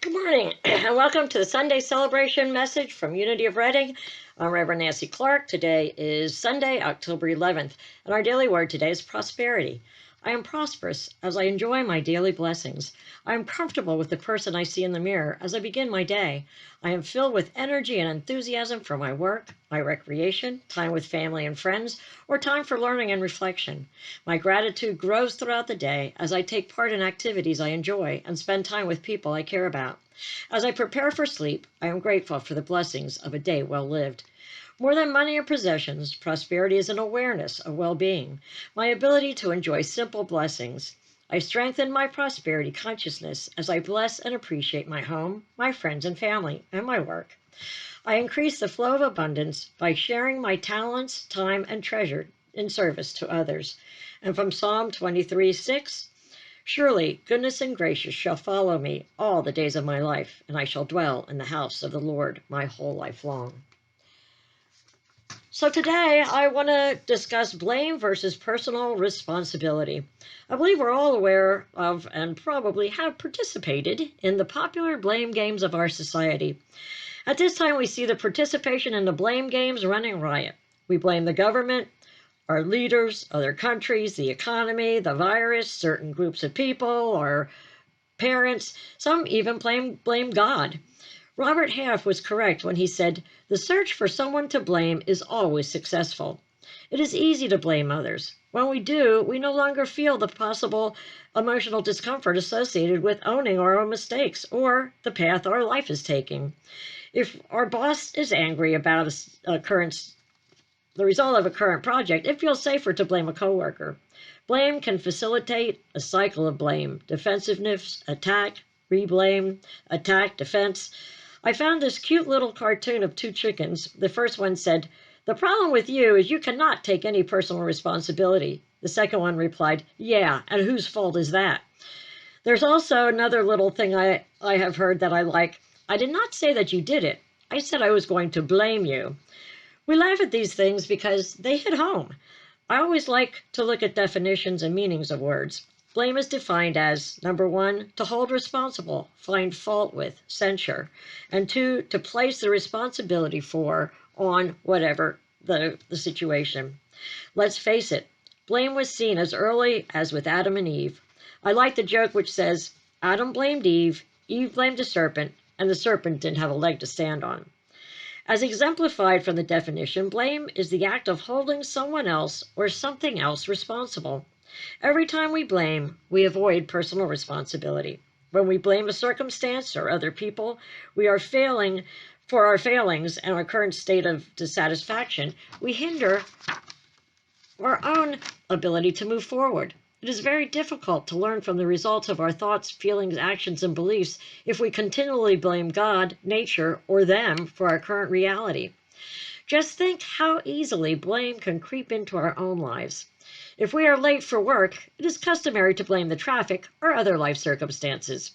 Good morning, and welcome to the Sunday celebration message from Unity of Reading. I'm Reverend Nancy Clark. Today is Sunday, October 11th, and our daily word today is prosperity. I am prosperous as I enjoy my daily blessings. I am comfortable with the person I see in the mirror as I begin my day. I am filled with energy and enthusiasm for my work, my recreation, time with family and friends, or time for learning and reflection. My gratitude grows throughout the day as I take part in activities I enjoy and spend time with people I care about. As I prepare for sleep, I am grateful for the blessings of a day well lived. More than money or possessions, prosperity is an awareness of well-being, my ability to enjoy simple blessings. I strengthen my prosperity consciousness as I bless and appreciate my home, my friends and family, and my work. I increase the flow of abundance by sharing my talents, time, and treasure in service to others. And from Psalm 23:6, surely goodness and grace shall follow me all the days of my life, and I shall dwell in the house of the Lord my whole life long. So today I want to discuss blame versus personal responsibility. I believe we're all aware of and probably have participated in the popular blame games of our society. At this time, we see the participation in the blame games running riot. We blame the government, our leaders, other countries, the economy, the virus, certain groups of people, our parents. Some even blame God. Robert Half was correct when he said, "The search for someone to blame is always successful." It is easy to blame others. When we do, we no longer feel the possible emotional discomfort associated with owning our own mistakes or the path our life is taking. If our boss is angry about the result of a current project, it feels safer to blame a coworker. Blame can facilitate a cycle of blame, defensiveness, attack, reblame, attack, defense. I found this cute little cartoon of two chickens. The first one said, "The problem with you is you cannot take any personal responsibility." The second one replied, "Yeah, and whose fault is that?" There's also another little thing I have heard that I like. "I did not say that you did it. I said I was going to blame you." We laugh at these things because they hit home. I always like to look at definitions and meanings of words. Blame is defined as, number one, to hold responsible, find fault with, censure, and two, to place the responsibility for on whatever the situation. Let's face it, blame was seen as early as with Adam and Eve. I like the joke which says, Adam blamed Eve, Eve blamed the serpent, and the serpent didn't have a leg to stand on. As exemplified from the definition, blame is the act of holding someone else or something else responsible. Every time we blame, we avoid personal responsibility. When we blame a circumstance or other people, we are failing for our failings and our current state of dissatisfaction. We hinder our own ability to move forward. It is very difficult to learn from the results of our thoughts, feelings, actions, and beliefs if we continually blame God, nature, or them for our current reality. Just think how easily blame can creep into our own lives. If we are late for work, it is customary to blame the traffic or other life circumstances.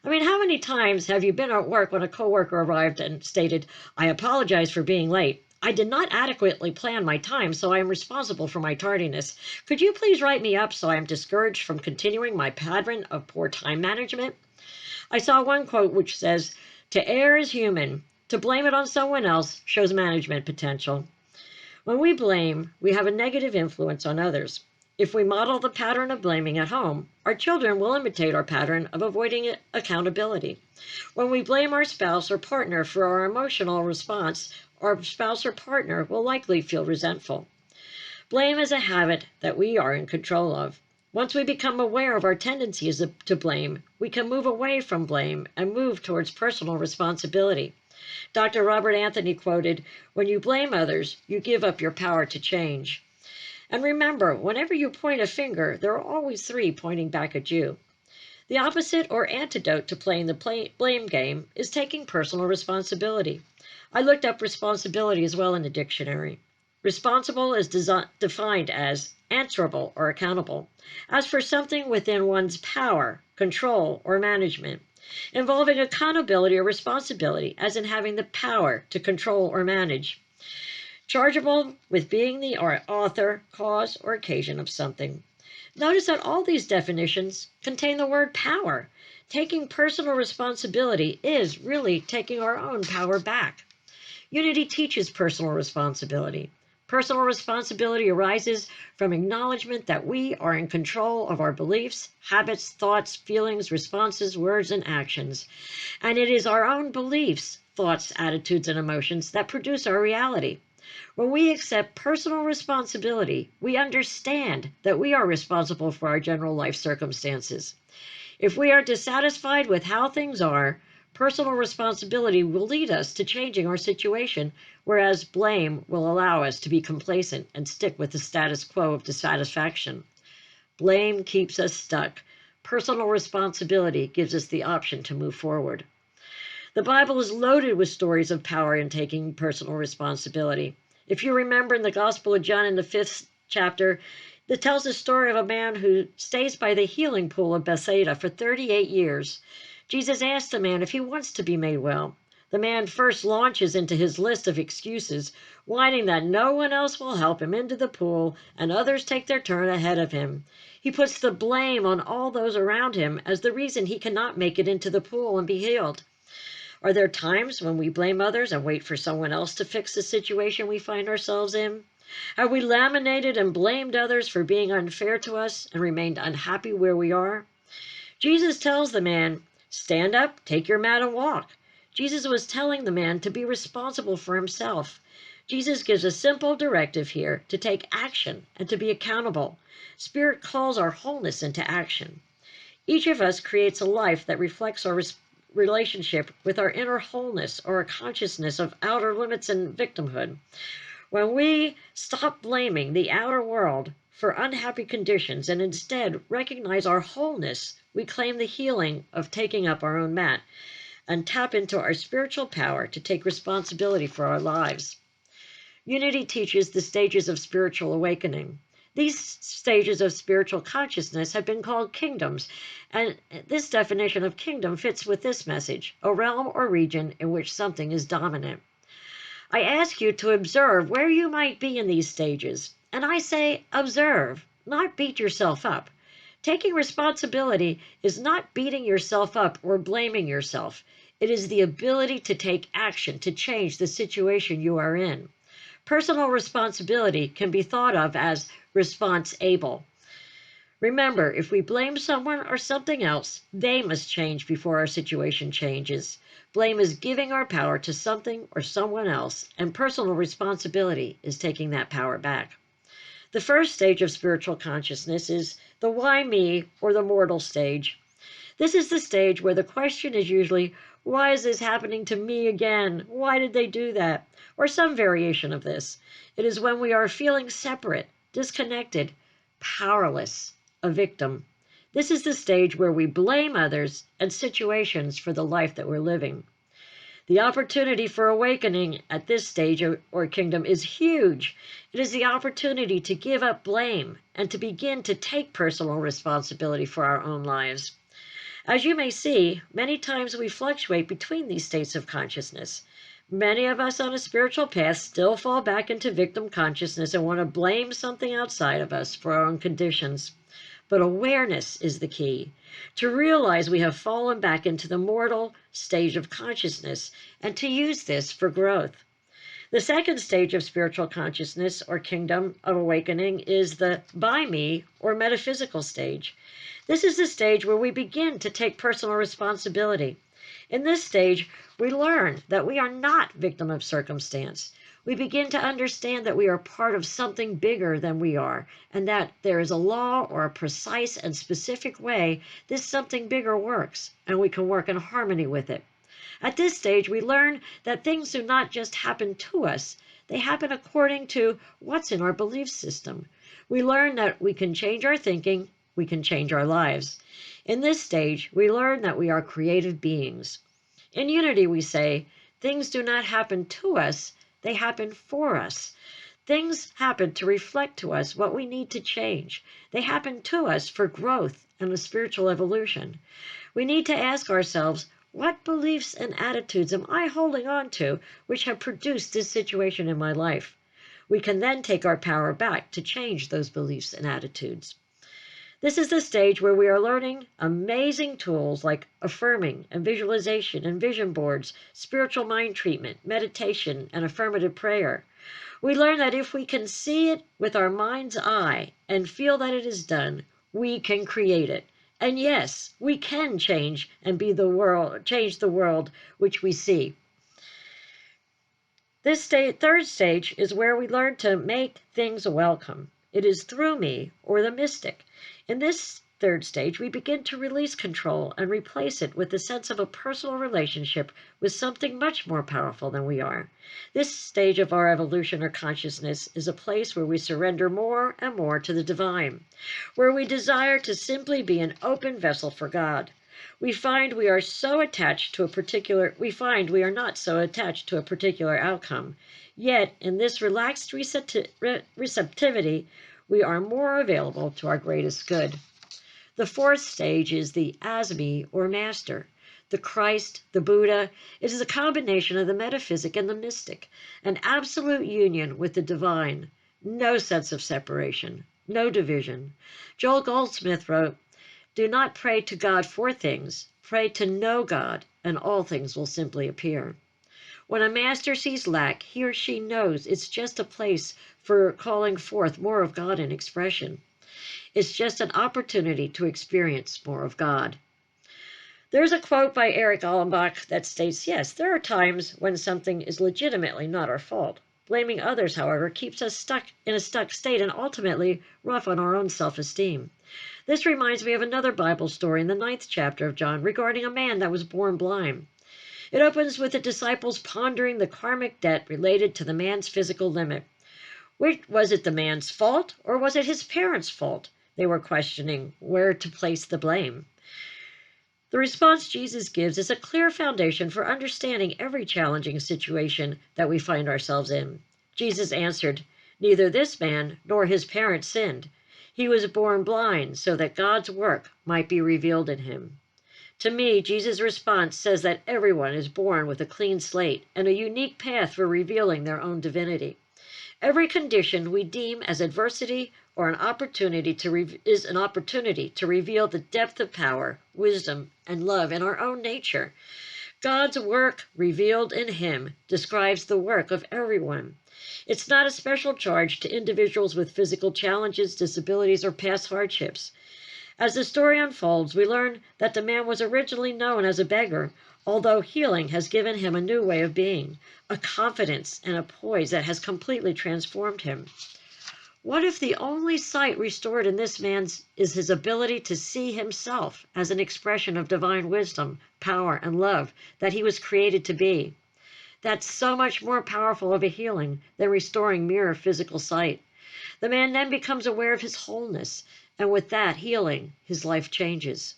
I mean, how many times have you been at work when a coworker arrived and stated, "I apologize for being late. I did not adequately plan my time, so I am responsible for my tardiness. Could you please write me up so I am discouraged from continuing my pattern of poor time management?" I saw one quote which says, "To err is human. To blame it on someone else shows management potential." When we blame, we have a negative influence on others. If we model the pattern of blaming at home, our children will imitate our pattern of avoiding accountability. When we blame our spouse or partner for our emotional response, our spouse or partner will likely feel resentful. Blame is a habit that we are in control of. Once we become aware of our tendencies to blame, we can move away from blame and move towards personal responsibility. Dr. Robert Anthony quoted, "When you blame others, you give up your power to change." And remember, whenever you point a finger, there are always three pointing back at you. The opposite or antidote to playing the blame game is taking personal responsibility. I looked up responsibility as well in the dictionary. Responsible is defined as answerable or accountable, as for something within one's power, control, or management, involving accountability or responsibility, as in having the power to control or manage. Chargeable with being the author, cause, or occasion of something. Notice that all these definitions contain the word power. Taking personal responsibility is really taking our own power back. Unity teaches personal responsibility. Personal responsibility arises from acknowledgement that we are in control of our beliefs, habits, thoughts, feelings, responses, words, and actions. And it is our own beliefs, thoughts, attitudes, and emotions that produce our reality. When we accept personal responsibility, we understand that we are responsible for our general life circumstances. If we are dissatisfied with how things are, personal responsibility will lead us to changing our situation, whereas blame will allow us to be complacent and stick with the status quo of dissatisfaction. Blame keeps us stuck. Personal responsibility gives us the option to move forward. The Bible is loaded with stories of power in taking personal responsibility. If you remember in the Gospel of John in the 5th chapter, it tells the story of a man who stays by the healing pool of Bethsaida for 38 years. Jesus asked the man if he wants to be made well. The man first launches into his list of excuses, whining that no one else will help him into the pool and others take their turn ahead of him. He puts the blame on all those around him as the reason he cannot make it into the pool and be healed. Are there times when we blame others and wait for someone else to fix the situation we find ourselves in? Have we laminated and blamed others for being unfair to us and remained unhappy where we are? Jesus tells the man, "Stand up, take your mat and walk." Jesus was telling the man to be responsible for himself. Jesus gives a simple directive here to take action and to be accountable. Spirit calls our wholeness into action. Each of us creates a life that reflects our relationship with our inner wholeness or a consciousness of outer limits and victimhood. When we stop blaming the outer world for unhappy conditions and instead recognize our wholeness, we claim the healing of taking up our own mat and tap into our spiritual power to take responsibility for our lives. Unity teaches the stages of spiritual awakening. These stages of spiritual consciousness have been called kingdoms, and this definition of kingdom fits with this message: a realm or region in which something is dominant. I ask you to observe where you might be in these stages, and I say observe, not beat yourself up. Taking responsibility is not beating yourself up or blaming yourself. It is the ability to take action to change the situation you are in. Personal responsibility can be thought of as response-able. Remember, if we blame someone or something else, they must change before our situation changes. Blame is giving our power to something or someone else, and personal responsibility is taking that power back. The first stage of spiritual consciousness is the why me or the mortal stage. This is the stage where the question is usually, why is this happening to me again? Why did they do that? Or some variation of this. It is when we are feeling separate, disconnected, powerless, a victim. This is the stage where we blame others and situations for the life that we're living. The opportunity for awakening at this stage or kingdom is huge. It is the opportunity to give up blame and to begin to take personal responsibility for our own lives. As you may see, many times we fluctuate between these states of consciousness. Many of us on a spiritual path still fall back into victim consciousness and want to blame something outside of us for our own conditions. But awareness is the key. To realize we have fallen back into the mortal stage of consciousness and to use this for growth. The second stage of spiritual consciousness or kingdom of awakening is the by me or metaphysical stage. This is the stage where we begin to take personal responsibility. In this stage, we learn that we are not victim of circumstance. We begin to understand that we are part of something bigger than we are, and that there is a law or a precise and specific way this something bigger works, and we can work in harmony with it. At this stage, we learn that things do not just happen to us, they happen according to what's in our belief system. We learn that we can change our thinking, we can change our lives. In this stage, we learn that we are creative beings. In Unity, we say, things do not happen to us, they happen for us. Things happen to reflect to us what we need to change. They happen to us for growth and a spiritual evolution. We need to ask ourselves, what beliefs and attitudes am I holding on to which have produced this situation in my life? We can then take our power back to change those beliefs and attitudes. This is the stage where we are learning amazing tools like affirming and visualization and vision boards, spiritual mind treatment, meditation, and affirmative prayer. We learn that if we can see it with our mind's eye and feel that it is done, we can create it. And yes, we can change and change the world which we see. This third stage is where we learn to make things welcome. It is through me, or the mystic. In this third stage, we begin to release control and replace it with the sense of a personal relationship with something much more powerful than we are. This stage of our evolution or consciousness is a place where we surrender more and more to the divine, where we desire to simply be an open vessel for God. We find we are not so attached to a particular outcome. Yet, in this relaxed receptivity, we are more available to our greatest good. The fourth stage is the Asmi, or Master. The Christ, the Buddha, it is a combination of the metaphysic and the mystic, an absolute union with the divine, no sense of separation, no division. Joel Goldsmith wrote, "Do not pray to God for things, pray to know God, and all things will simply appear." When a master sees lack, he or she knows it's just a place for calling forth more of God in expression. It's just an opportunity to experience more of God. There's a quote by Eric Allenbach that states, yes, there are times when something is legitimately not our fault. Blaming others, however, keeps us stuck in a stuck state and ultimately rough on our own self-esteem. This reminds me of another Bible story in the 9th chapter of John regarding a man that was born blind. It opens with the disciples pondering the karmic debt related to the man's physical limit. Was it the man's fault or was it his parents' fault? They were questioning where to place the blame. The response Jesus gives is a clear foundation for understanding every challenging situation that we find ourselves in. Jesus answered, "Neither this man nor his parents sinned. He was born blind so that God's work might be revealed in him." To me, Jesus' response says that everyone is born with a clean slate and a unique path for revealing their own divinity. Every condition we deem as adversity or is an opportunity to reveal the depth of power, wisdom, and love in our own nature. God's work revealed in him describes the work of everyone. It's not a special charge to individuals with physical challenges, disabilities, or past hardships. As the story unfolds, we learn that the man was originally known as a beggar, although healing has given him a new way of being, a confidence and a poise that has completely transformed him. What if the only sight restored in this man is his ability to see himself as an expression of divine wisdom, power, and love that he was created to be? That's so much more powerful of a healing than restoring mere physical sight. The man then becomes aware of his wholeness, and with that healing, his life changes.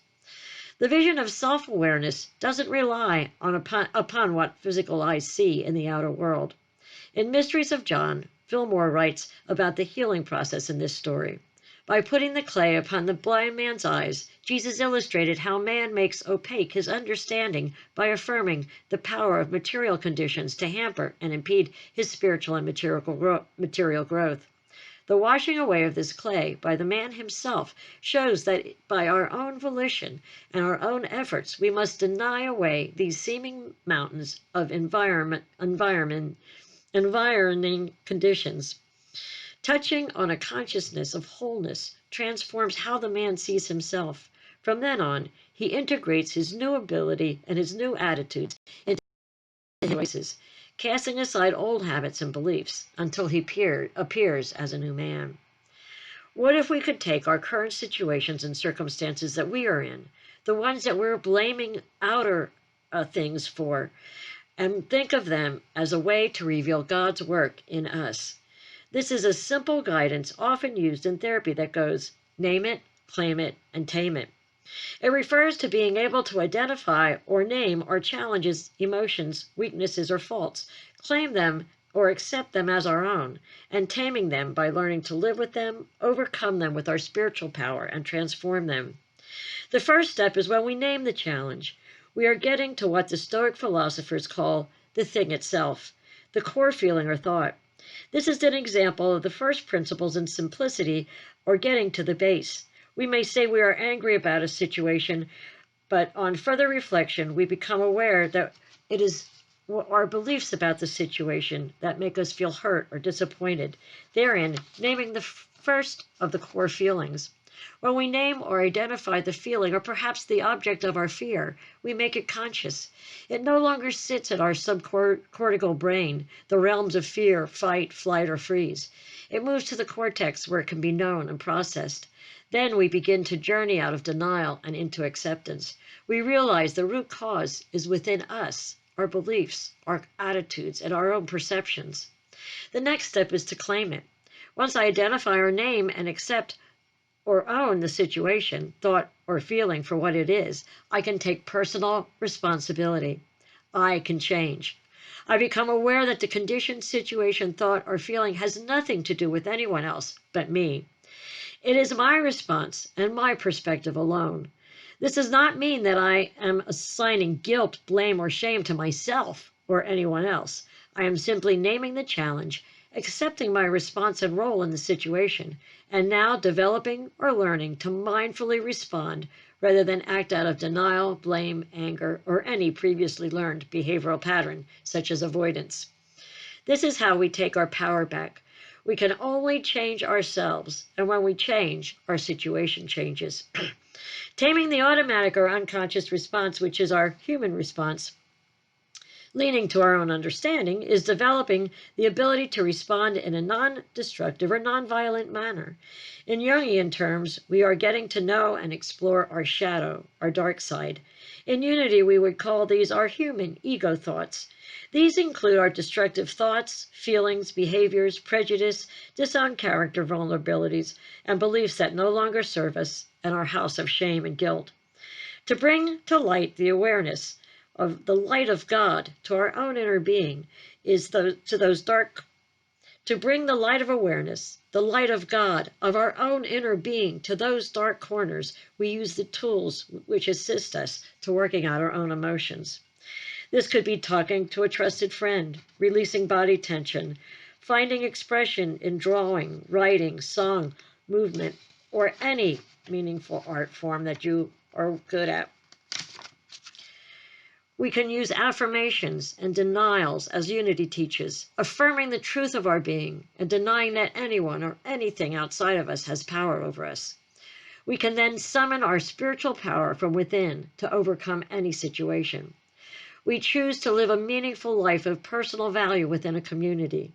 The vision of self-awareness doesn't rely upon what physical eyes see in the outer world. In Mysteries of John, Fillmore writes about the healing process in this story. By putting the clay upon the blind man's eyes, Jesus illustrated how man makes opaque his understanding by affirming the power of material conditions to hamper and impede his spiritual and material growth. The washing away of this clay by the man himself shows that by our own volition and our own efforts, we must deny away these seeming mountains of environing conditions. Touching on a consciousness of wholeness transforms how the man sees himself. From then on, he integrates his new ability and his new attitudes into his choices, casting aside old habits and beliefs until he appears as a new man. What if we could take our current situations and circumstances that we are in, the ones that we're blaming outer things for, and think of them as a way to reveal God's work in us? This is a simple guidance often used in therapy that goes, name it, claim it, and tame it. It refers to being able to identify or name our challenges, emotions, weaknesses, or faults, claim them or accept them as our own, and taming them by learning to live with them, overcome them with our spiritual power, and transform them. The first step is when we name the challenge. We are getting to what the Stoic philosophers call the thing itself, the core feeling or thought. This is an example of the first principles in simplicity, or getting to the base. We may say we are angry about a situation, but on further reflection, we become aware that it is our beliefs about the situation that make us feel hurt or disappointed, therein naming the first of the core feelings. When we name or identify the feeling or perhaps the object of our fear, we make it conscious. It no longer sits in our subcortical brain, the realms of fear, fight, flight, or freeze. It moves to the cortex where it can be known and processed. Then we begin to journey out of denial and into acceptance. We realize the root cause is within us, our beliefs, our attitudes, and our own perceptions. The next step is to claim it. Once I identify or name and accept or own the situation, thought, or feeling for what it is, I can take personal responsibility. I can change. I become aware that the condition, situation, thought, or feeling has nothing to do with anyone else but me. It is my response and my perspective alone. This does not mean that I am assigning guilt, blame, or shame to myself or anyone else. I am simply naming the challenge, accepting my response and role in the situation, and now developing or learning to mindfully respond rather than act out of denial, blame, anger, or any previously learned behavioral pattern, such as avoidance. This is how we take our power back. We can only change ourselves, and when we change, our situation changes. Taming the automatic or unconscious response, which is our human response, leaning to our own understanding, is developing the ability to respond in a non-destructive or non-violent manner. In Jungian terms, we are getting to know and explore our shadow, our dark side. In Unity, we would call these our human ego thoughts. These include our destructive thoughts, feelings, behaviors, prejudice, disowned character vulnerabilities, and beliefs that no longer serve us, and our house of shame and guilt. To bring to light the awareness of the light of God to our own inner being is to bring the light of awareness, the light of God, of our own inner being to those dark corners, we use the tools which assist us to working out our own emotions. This could be talking to a trusted friend, releasing body tension, finding expression in drawing, writing, song, movement, or any meaningful art form that you are good at. We can use affirmations and denials as Unity teaches, affirming the truth of our being and denying that anyone or anything outside of us has power over us. We can then summon our spiritual power from within to overcome any situation. We choose to live a meaningful life of personal value within a community.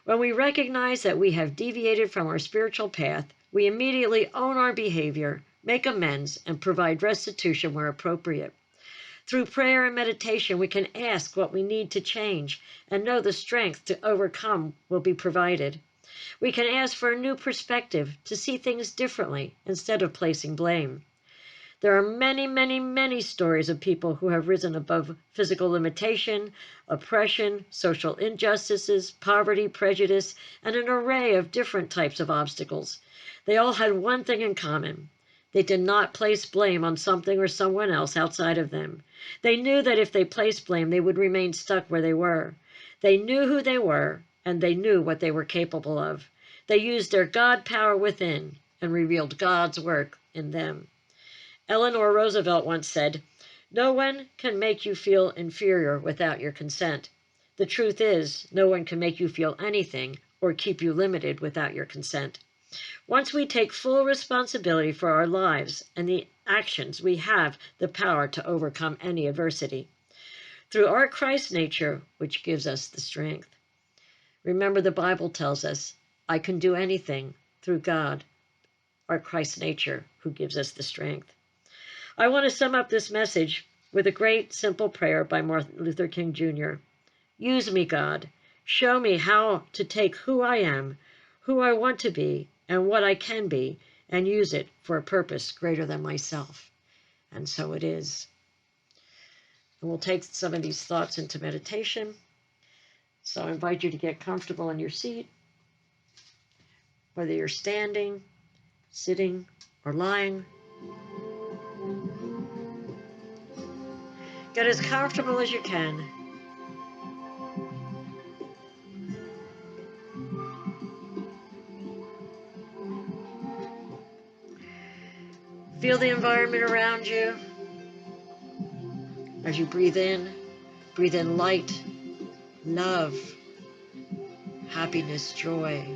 When we recognize that we have deviated from our spiritual path, we immediately own our behavior, make amends, and provide restitution where appropriate. Through prayer and meditation, we can ask what we need to change and know the strength to overcome will be provided. We can ask for a new perspective to see things differently instead of placing blame. There are many, many, many stories of people who have risen above physical limitation, oppression, social injustices, poverty, prejudice, and an array of different types of obstacles. They all had one thing in common. They did not place blame on something or someone else outside of them. They knew that if they placed blame, they would remain stuck where they were. They knew who they were, and they knew what they were capable of. They used their God power within and revealed God's work in them. Eleanor Roosevelt once said, "No one can make you feel inferior without your consent. The truth is, no one can make you feel anything or keep you limited without your consent." Once we take full responsibility for our lives and the actions, we have the power to overcome any adversity through our Christ nature, which gives us the strength. Remember, the Bible tells us, I can do anything through God, our Christ nature, who gives us the strength. I want to sum up this message with a great simple prayer by Martin Luther King Jr. Use me, God. Show me how to take who I am, who I want to be, and what I can be, and use it for a purpose greater than myself. And so it is. And we'll take some of these thoughts into meditation. So I invite you to get comfortable in your seat, whether you're standing, sitting, or lying. Get as comfortable as you can. Feel the environment around you. As you breathe in light, love, happiness, joy.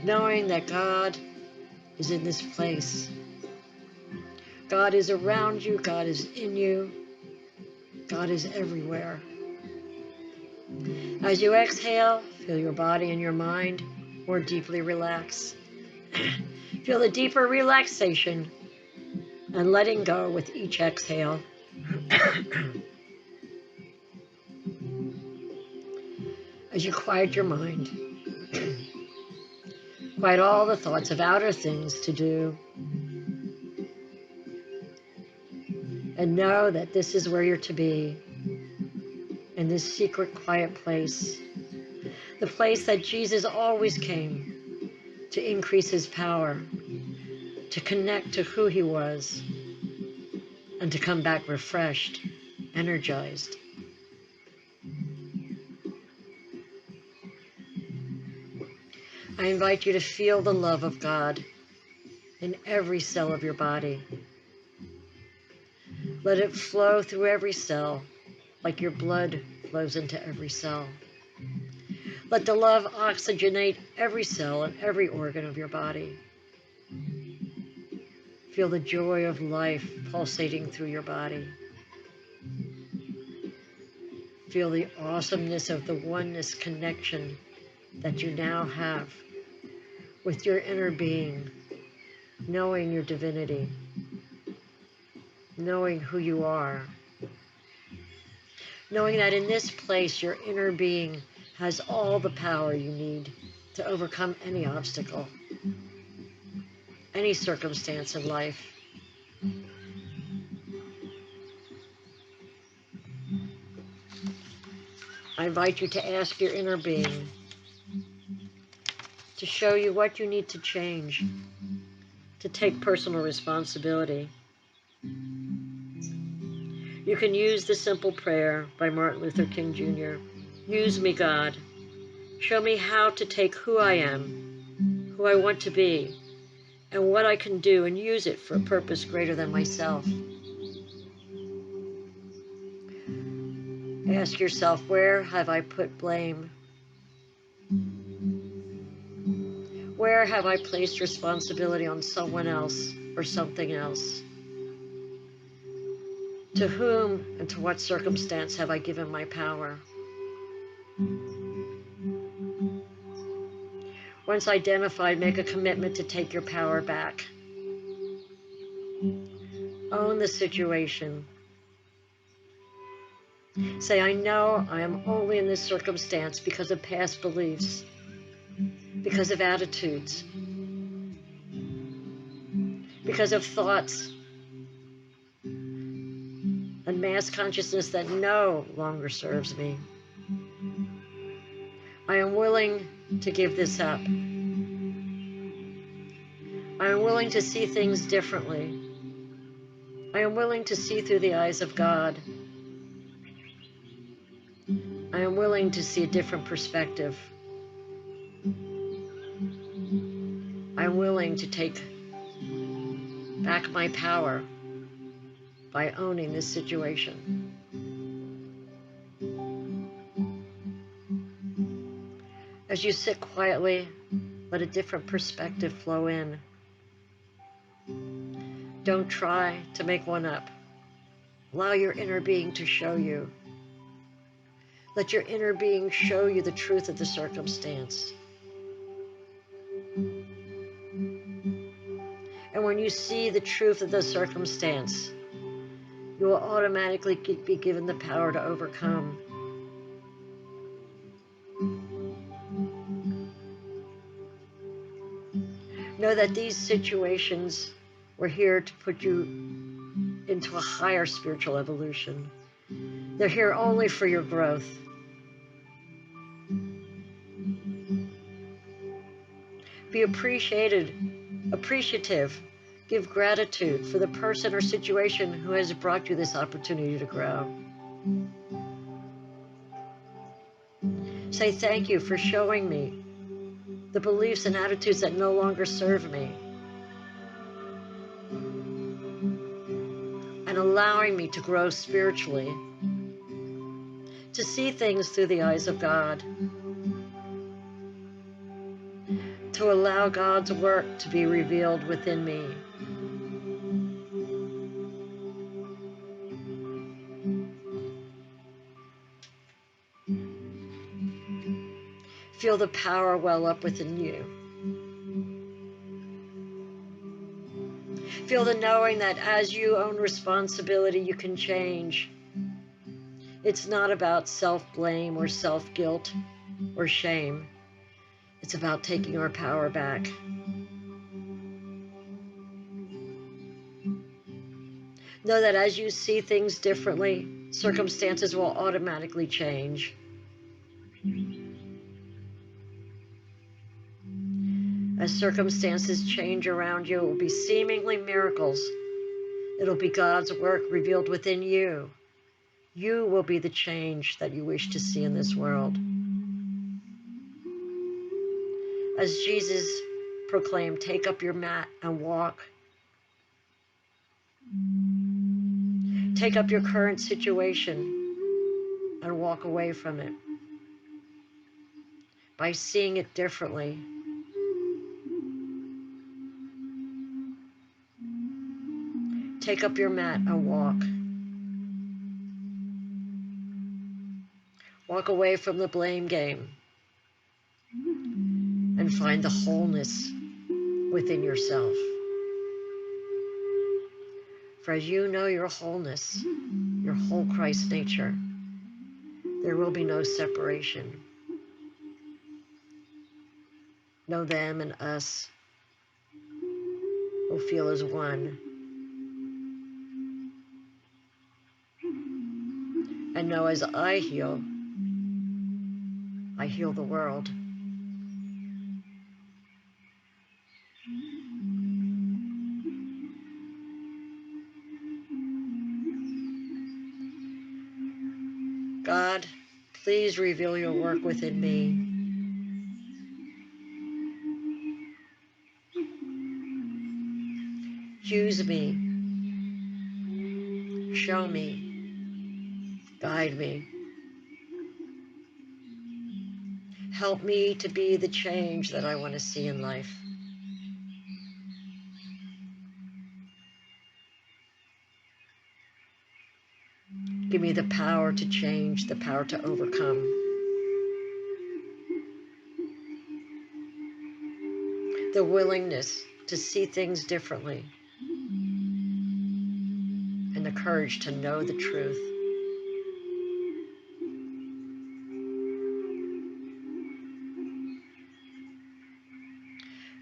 Knowing that God is in this place. God is around you. God is in you. God is everywhere. As you exhale, feel your body and your mind more deeply relax. Feel the deeper relaxation and letting go with each exhale. As you quiet your mind, quiet all the thoughts of outer things to do, and know that this is where you're to be, in this secret, quiet place, the place that Jesus always came to increase his power, to connect to who he was, and to come back refreshed, energized. I invite you to feel the love of God in every cell of your body. Let it flow through every cell, like your blood flows into every cell. Let the love oxygenate every cell and every organ of your body. Feel the joy of life pulsating through your body. Feel the awesomeness of the oneness connection that you now have with your inner being, knowing your divinity, knowing who you are, knowing that in this place your inner being has all the power you need to overcome any obstacle, any circumstance in life. I invite you to ask your inner being to show you what you need to change, to take personal responsibility. You can use the simple prayer by Martin Luther King Jr. Use me, God. Show me how to take who I am, who I want to be, and what I can do, and use it for a purpose greater than myself. Ask yourself, where have I put blame? Where have I placed responsibility on someone else or something else? To whom and to what circumstance have I given my power? Once identified, make a commitment to take your power back. Own the situation. Say, I know I am only in this circumstance because of past beliefs, because of attitudes, because of thoughts and mass consciousness that no longer serves me. I am willing to give this up. I am willing to see things differently. I am willing to see through the eyes of God. I am willing to see a different perspective. I am willing to take back my power by owning this situation. As you sit quietly, let a different perspective flow in. Don't try to make one up. Allow your inner being to show you. Let your inner being show you the truth of the circumstance. And when you see the truth of the circumstance, you will automatically be given the power to overcome. Know that these situations were here to put you into a higher spiritual evolution. They're here only for your growth. Be appreciative. Give gratitude for the person or situation who has brought you this opportunity to grow. Say thank you for showing me the beliefs and attitudes that no longer serve me. and allowing me to grow spiritually, to see things through the eyes of God, to allow God's work to be revealed within me. Feel the power well up within you. Feel the knowing that as you own responsibility, you can change. It's not about self-blame or self-guilt or shame. It's about taking our power back. Know that as you see things differently, circumstances will automatically change. As circumstances change around you, it will be seemingly miracles. It'll be God's work revealed within you. You will be the change that you wish to see in this world. As Jesus proclaimed, take up your mat and walk. Take up your current situation and walk away from it by seeing it differently. Take up your mat and walk. Walk away from the blame game and find the wholeness within yourself. For as you know your wholeness, your whole Christ nature, there will be no separation. Know them and us will feel as one. And know as I heal the world. God, please reveal your work within me. Use me. Show me. Guide me. Help me to be the change that I want to see in life. Give me the power to change, the power to overcome. The willingness to see things differently. And the courage to know the truth.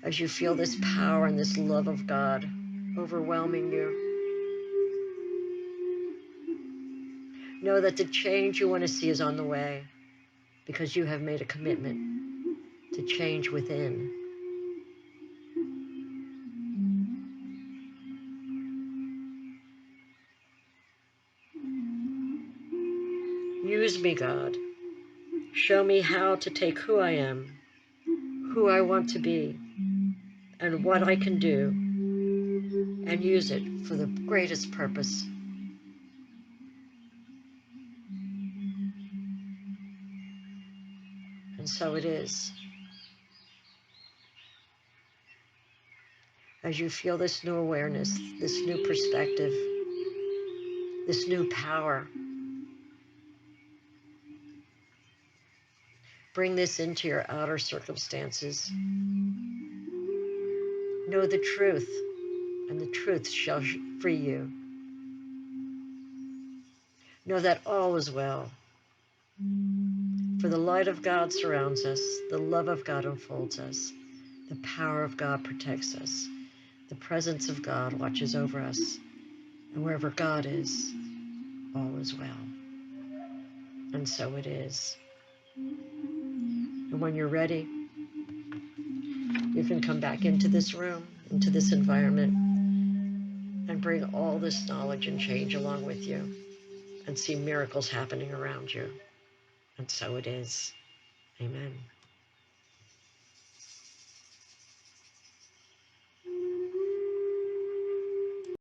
As you feel this power and this love of God overwhelming you, know that the change you want to see is on the way because you have made a commitment to change within. Use me, God. Show me how to take who I am, who I want to be, and what I can do, and use it for the greatest purpose. And so it is. As you feel this new awareness, this new perspective, this new power, bring this into your outer circumstances. Know the truth, and the truth shall free you. Know that all is well. For the light of God surrounds us, the love of God enfolds us, the power of God protects us, the presence of God watches over us, and wherever God is, all is well. And so it is. And when you're ready, you can come back into this room, into this environment, and bring all this knowledge and change along with you, and see miracles happening around you. And so it is. Amen.